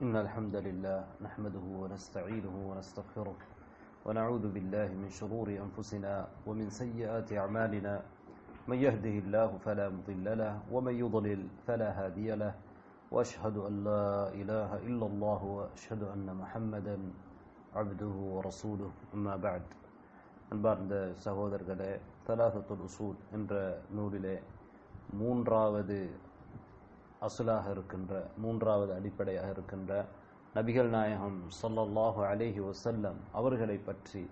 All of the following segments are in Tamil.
إن الحمد لله نحمده ونستعينه ونستغفره ونعوذ بالله من شرور أنفسنا ومن سيئات أعمالنا من يهده الله فلا مضل له ومن يضلل فلا هادي له وأشهد أن لا إله إلا الله وأشهد أن محمدا عبده ورسوله أما بعد அன்பார்ந்த சகோதரர்களே, தலாசத்துல் உசூல் என்ற நூலிலே மூன்றாவது அசுலாக இருக்கின்ற, மூன்றாவது அடிப்படையாக இருக்கின்ற நபிகள் நாயகம் ஸல்லல்லாஹு அலைஹி வஸல்லம் அவர்களை பற்றி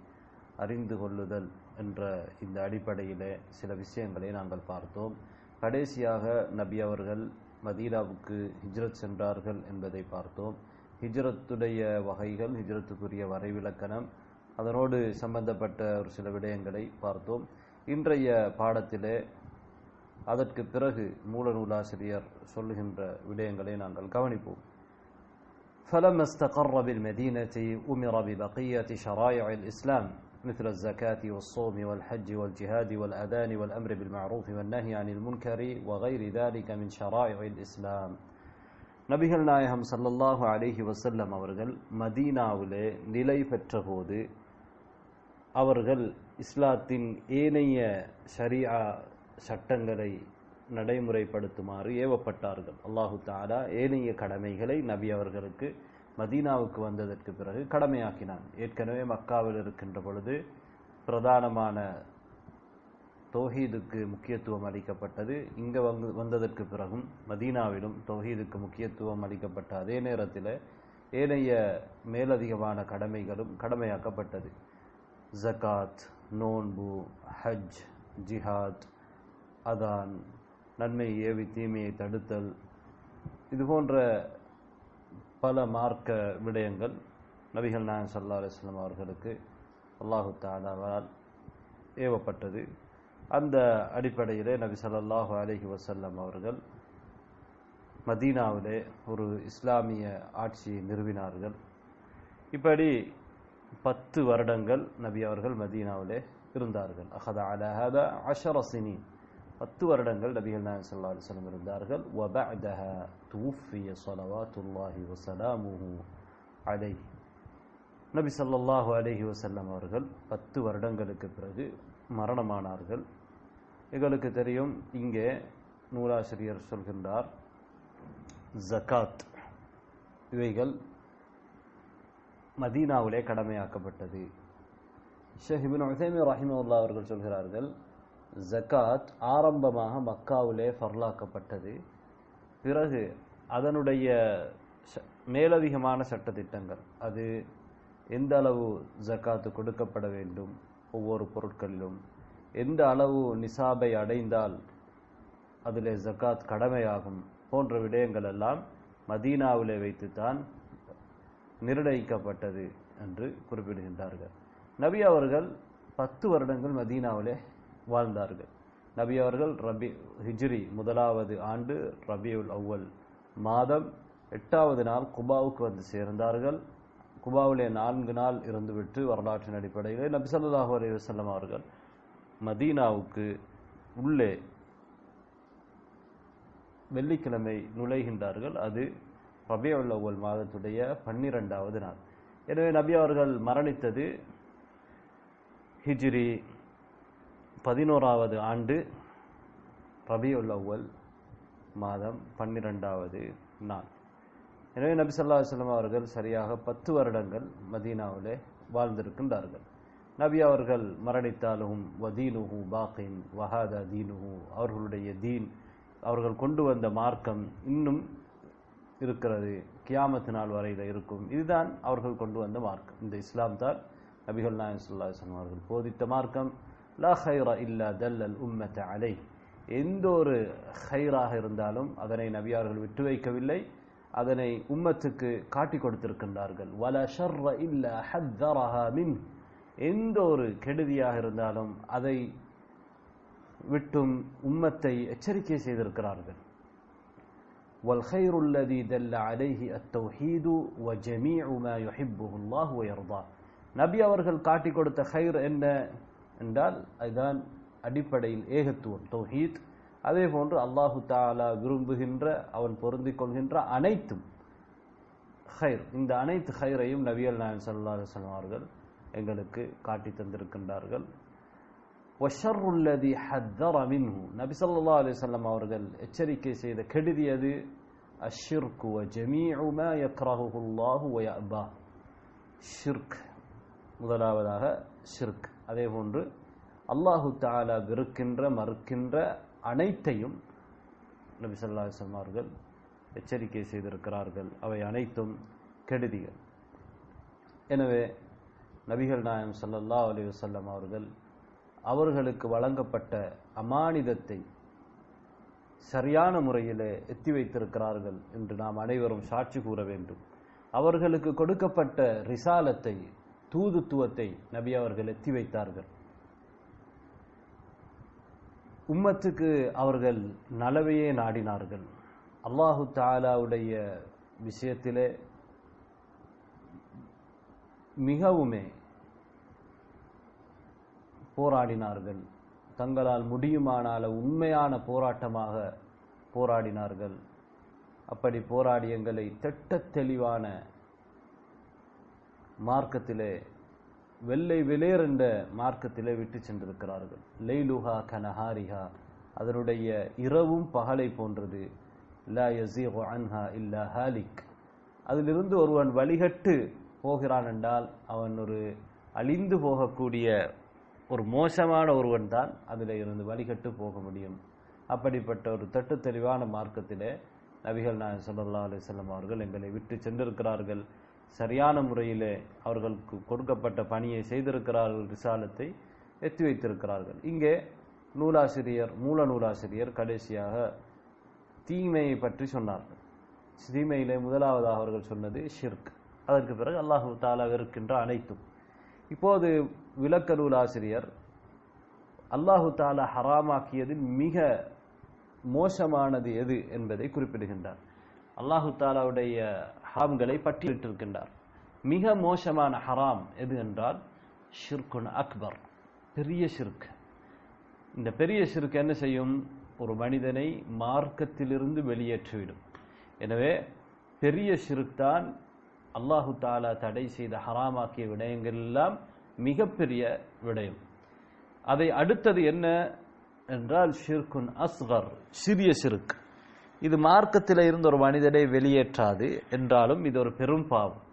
அறிந்து கொள்ளுதல் என்ற இந்த அடிப்படையிலே சில விஷயங்களை நாங்கள் பார்த்தோம். கடைசியாக நபி அவர்கள் மதீனாவுக்கு ஹிஜ்ரத் சென்றார்கள் என்பதை பார்த்தோம். ஹிஜ்ரத்துடைய வகைகள், ஹிஜ்ரத்துக்குரிய வரைவிலக்கணம், அதனோடு சம்பந்தப்பட்ட ஒரு சில விடயங்களை பார்த்தோம். இன்றைய பாடத்திலே அதற்கு பிறகு மூல நூலாசிரியர் சொல்லுகின்ற விடயங்களை நாங்கள் கவனிப்போம். فلما استقر بالمدينة أمر ببقية شرائع الإسلام مثل الزكاة والصوم والحج والجهاد والأذان والأمر بالمعروف والنهي عن المنكر وغير ذلك من شرائع الإسلام. நபிகள் நாயகம் ஸல்லல்லாஹு அலைஹி வஸல்லம் அவர்கள் மதீனாவிலே நிலை பெற்றபோது அவர்கள் இஸ்லாத்தின் ஏனைய ஷரீஆ சட்டங்களை நடைமுறைப்படுத்துமாறு ஏவப்பட்டார்கள். அல்லாஹு தஆலா ஏனைய கடமைகளை நபி அவர்களுக்கு மதீனாவுக்கு வந்ததற்கு பிறகு கடமையாக்கினான். ஏற்கனவே மக்காவில் இருக்கின்ற பொழுது பிரதானமான தௌஹீதுக்கு முக்கியத்துவம் அளிக்கப்பட்டது. இங்கே வந்ததற்கு பிறகும் மதீனாவிலும் தௌஹீதுக்கு முக்கியத்துவம் அளிக்கப்பட்ட அதே நேரத்தில் ஏனைய மேலதிகமான கடமைகளும் கடமையாக்கப்பட்டது. ஜகாத், நோன்பு, ஹஜ், ஜிஹாத், அதான், நன்மை ஏவி தீமையை தடுத்தல், இதுபோன்ற பல மார்க்க விடயங்கள் நபிகள் நாயகம் ஸல்லல்லாஹு அலைஹி வஸல்லம் அவர்களுக்கு அல்லாஹு தஆலாவால் ஏவப்பட்டது. அந்த அடிப்படையிலே நபி ஸல்லல்லாஹு அலைஹி வஸல்லம் அவர்கள் மதீனாவிலே ஒரு இஸ்லாமிய ஆட்சியை நிறுவினார்கள். இப்படி 10 வருடங்கள் நபி அவர்கள் மதீனாவிலே இருந்தார்கள். அஹத அலா ஹதா 10 சினீன், 10 வருடங்கள் நபிகள் நாயகம் ஸல்லல்லாஹு அலைஹி வஸல்லம் இருந்தார்கள். வபஅதஹா துவ்ஃபிய ஸலவாத்துல்லாஹி வஸலாமுஹு அலைஹி. நபி ஸல்லல்லாஹு அலைஹி வஸல்லம் அவர்கள் 10 வருடங்களுக்கு பிறகு மரணமானார்கள். எங்களுக்கு தெரியும், இங்கே நூலாசிரியர் சொல்கின்றார், ஜகாத் இவைகள் மதீனாவிலே கடமையாக்கப்பட்டது. ஷேக் இப்னு உஸைமீன் ரஹிமஹுல்லாஹ் அவர்கள் சொல்கிறார்கள், ஜகாத் ஆரம்பமாக மக்காவிலே ஃபர்லாக்கப்பட்டது. பிறகு அதனுடைய மேலதிகமான சட்டத்திட்டங்கள், அது எந்த அளவு ஜகாத்து கொடுக்கப்பட வேண்டும், ஒவ்வொரு பொருட்களிலும் எந்த அளவு நிசாபை அடைந்தால் அதிலே ஜகாத் கடமையாகும் போன்ற விடயங்கள் எல்லாம் மதீனாவிலே வைத்துத்தான் நிர்ணயிக்கப்பட்டது என்று குறிப்பிடுகின்றார்கள். நபி அவர்கள் 10 வருடங்கள் மதீனாவிலே வாழ்ந்தார்கள். நபி அவர்கள் ஹிஜ்ரி 1வது ஆண்டு ரபியுல் அவ்வல் மாதம் 8வது நாள் குபாவுக்கு வந்து சேர்ந்தார்கள். குபாவிலே 4 நாள் இருந்துவிட்டு வரலாற்றின் அடிப்படையில் நபி ஸல்லல்லாஹு அலைஹி வஸல்லம் அவர்கள் மதீனாவுக்கு உள்ளே வெள்ளிக்கிழமை நுழைகின்றார்கள். அது ரபியுல் அவ்வல் மாதத்துடைய 12வது நாள். எனவே நபி அவர்கள் மரணித்தது ஹிஜ்ரி 11வது ஆண்டு ரபியுல் அவ்வல் மாதம் 12வது நாள். எனவே நபி ஸல்லல்லாஹு அலைஹி வஸல்லம் அவர்கள் சரியாக 10 வருடங்கள் மதீனாவிலே வாழ்ந்திருக்கின்றார்கள். நபி அவர்கள் மரணித்தாலும் வதீனுஹு பாகின் வஹாதா தீனுஹு, அவர்களுடைய தீன், அவர்கள் கொண்டு வந்த மார்க்கம் இன்னும் இருக்கிறது, கியாமத் நாள் வரையில் இருக்கும். இதுதான் அவர்கள் கொண்டு வந்த மார்க்கம். இந்த இஸ்லாம் தான் நபிகள் நாயகம் ஸல்லல்லாஹு அலைஹி வஸல்லம் அவர்கள் போதித்த மார்க்கம். லா கைர இல்லா தல்லல் உம்மத அலைஹ். எந்த ஒரு ஹைராக இருந்தாலும் அதனை நபி அவர்கள் விட்டு வைக்கவில்லை, அதனை உம்மத்துக்கு காட்டி கொடுத்திருக்கின்றார்கள். வல ஷர்ர இல்லா ஹத்தரஹா மின். எந்த ஒரு கெடுதியாக இருந்தாலும் அதை விட்டும் உம்மத்தை எச்சரிக்கை செய்திருக்கிறார்கள். والخير الذي دل عليه التوحيد وجميع ما يحبه الله ويرضاه. நபி அவர்கள் காட்டி கொடுத்த கைர் என்ன என்றால் அதுதான் அடிப்படையில் ஏகத்துவம், தௌஹீத். அதே போன்று அல்லாஹு தஆலா விரும்புகின்ற, அவன் பொருந்திக் கொள்கின்ற அனைத்தும் ஹைர், இந்த அனைத்து ஹைரையும் நபிகள் நாயகம் ஸல்லல்லாஹு அலைஹி வஸல்லம் அவர்கள் எங்களுக்கு காட்டி தந்திருக்கின்றார்கள். வஷர்ருல்லதி ஹத்தர மின்ஹு, நபி ஸல்லல்லாஹு அலைஹி வஸல்லம் அவர்கள் எச்சரிக்கை செய்த கெடுதி அது அஷ்ஷிர்கு வ ஜமீஉ மா யக்ரஹுஹு அல்லாஹு வ யஅபா. ஷிர்க், முதலாவதாக ஷிர்க். அதே போன்று அல்லாஹு தஆலா வெறுக்கின்ற மறுக்கின்ற அனைத்தையும் நபி ஸல்லல்லாஹு அலைஹி வஸல்லம் அவர்கள் எச்சரிக்கை செய்திருக்கிறார்கள். அவை அனைத்தும் கெடுதிகள். எனவே நபிகள் நாயகம் ஸல்லல்லாஹு அலைஹி வஸல்லம் அவர்கள் அவர்களுக்கு வழங்கப்பட்ட அமானிதத்தை சரியான முறையிலே எத்தி வைத்திருக்கிறார்கள் என்று நாம் அனைவரும் சாட்சி கூற வேண்டும். அவர்களுக்கு கொடுக்கப்பட்ட ரிசாலத்தை, தூதுத்துவத்தை நபி அவர்கள் எத்தி வைத்தார்கள். உம்மத்துக்கு அவர்கள் நலவையே நாடினார்கள். அல்லாஹு தஆலாவுடைய விஷயத்திலே மிகவுமே போராடினார்கள். தங்களால் முடியுமானால உண்மையான போராட்டமாக போராடினார்கள். அப்படி போராடி எங்களை திட்டத் தெளிவான மார்க்கத்திலே, வெள்ளை வெளியர் என்ற மார்க்கத்திலே விட்டு சென்றிருக்கிறார்கள். லைலுஹா கனஹாரிஹா, அதனுடைய இரவும் பகலை போன்றது. லா யஸீகு அன்ஹா இல்லா ஹாலிக், அதிலிருந்து ஒருவன் வழிகட்டு போகிறான் என்றால் அவன் ஒரு அழிந்து போகக்கூடிய ஒரு மோசமான ஒருவன் தான் அதில் இருந்து வழிகட்டு போக முடியும். அப்படிப்பட்ட ஒரு தட்டு தெளிவான மார்க்கத்திலே நபிகள் நாயகம் ஸல்லல்லாஹு அலைஹி வஸல்லம் அவர்கள் எங்களை விட்டு சென்றிருக்கிறார்கள். சரியான முறையிலே அவர்களுக்கு கொடுக்கப்பட்ட பணியை செய்திருக்கிறார்கள். ரிசாலத்தை எத்தி வைத்திருக்கிறார்கள். இங்கே நூலாசிரியர், மூல நூலாசிரியர் கடைசியாக தீமையை பற்றி சொன்னார்கள். தீமையிலே முதலாவதாக அவர்கள் சொன்னது ஷிர்க். அதற்கு பிறகு அல்லாஹு தஆலா வெறுக்கின்ற அனைத்தும். இப்போது விளக்க நூலாசிரியர் அல்லாஹு தஆலா ஹராமாக்கியதில் மிக மோசமானது எது என்பதை குறிப்பிடுகின்றார். அல்லாஹு தஆலாவுடைய ஹராம்களை பட்டியலிட்டிருக்கின்றார். மிக மோசமான ஹராம் எது என்றால் ஷிர்குன் அக்பர், பெரிய ஷிர்க். இந்த பெரிய ஷிர்க் என்ன செய்யும்? ஒரு மனிதனை மார்க்கத்திலிருந்து வெளியேற்றிவிடும். எனவே பெரிய ஷிர்க் தான் அல்லாஹு தஆலா தடை செய்த ஹராமாக்கிய விடயங்கள் எல்லாம் மிகப்பெரிய விடயம். அதை அடுத்தது என்ன என்றால் ஷிர்குன் அஸ்கர், சிறிய ஷிர்க். இது மார்க்கத்தில் இருந்து ஒரு மனிதனை வெளியேற்றாது என்றாலும் இது ஒரு பெரும் பாவம்.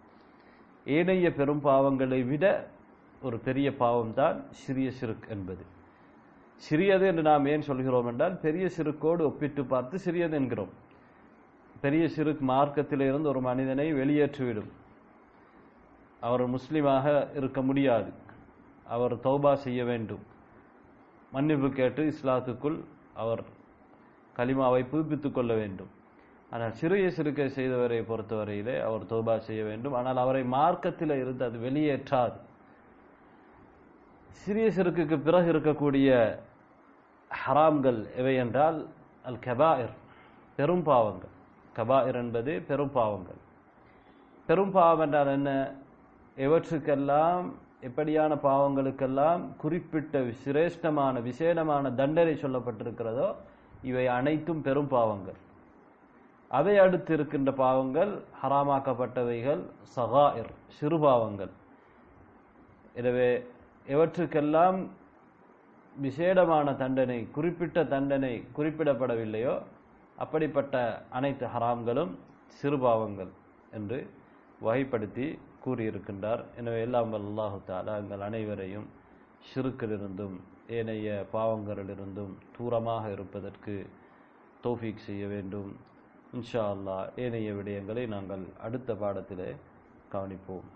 ஏனைய பெரும் பாவங்களை விட ஒரு பெரிய பாவம் தான் சிறிய ஷிர்க் என்பது. சிறியது என்று நாம் ஏன் சொல்கிறோம் என்றால் பெரிய ஷிர்க்கோடு ஒப்பிட்டு பார்த்து சிறியது என்கிறோம். பெரிய ஷிர்க் மார்க்கத்தில் இருந்து ஒரு மனிதனை வெளியேற்றிவிடும். அவர் முஸ்லிமாக இருக்க முடியாது. அவர் தௌபா செய்ய வேண்டும், மன்னிப்பு கேட்டு இஸ்லாத்துக்குள் அவர் கலிமாவை புதுப்பித்துக் கொள்ள வேண்டும். ஆனால் சிறிய ஷிர்க்கை செய்தவரை பொறுத்தவரையிலே அவர் தௌபா செய்ய வேண்டும். ஆனால் அவரை மார்க்கத்தில் இருந்து அது வெளியேற்றாது. சிறிய ஷிர்க்குக்கு பிறகு இருக்கக்கூடிய ஹராம்கள் எவை என்றால் அல் கபாயிர், பெரும் பாவங்கள். கபாயிர் என்பது பெரும் பாவங்கள். பெரும் பாவம் என்றால் என்ன? எவற்றுக்கெல்லாம், எப்படியான பாவங்களுக்கெல்லாம் குறிப்பிட்ட சிரேஷ்டமான விசேடமான தண்டனை சொல்லப்பட்டிருக்கிறதோ இவை அனைத்தும் பெரும் பாவங்கள். அதை அடுத்து இருக்கின்ற பாவங்கள் ஹராமாக்கப்பட்டவைகள் சகாயிர், சிறு பாவங்கள். எனவே எவற்றுக்கெல்லாம் விசேடமான தண்டனை, குறிப்பிட்ட தண்டனை குறிப்பிடப்படவில்லையோ அப்படிப்பட்ட அனைத்து ஹராம்களும் சிறு பாவங்கள் என்று வகைப்படுத்தி கூறியிருக்கின்றார். எனவே எல்லாம் அல்லாஹு தஆலா எங்கள் அனைவரையும் ஷிர்க்கிலிருந்தும் ஏனைய பாவங்களிலிருந்தும் தூரமாக இருப்பதற்கு தௌஃபீக் செய்ய வேண்டும். இன்ஷா அல்லாஹ் ஏனைய விடயங்களை நாங்கள் அடுத்த பாடத்திலே கவனிப்போம்.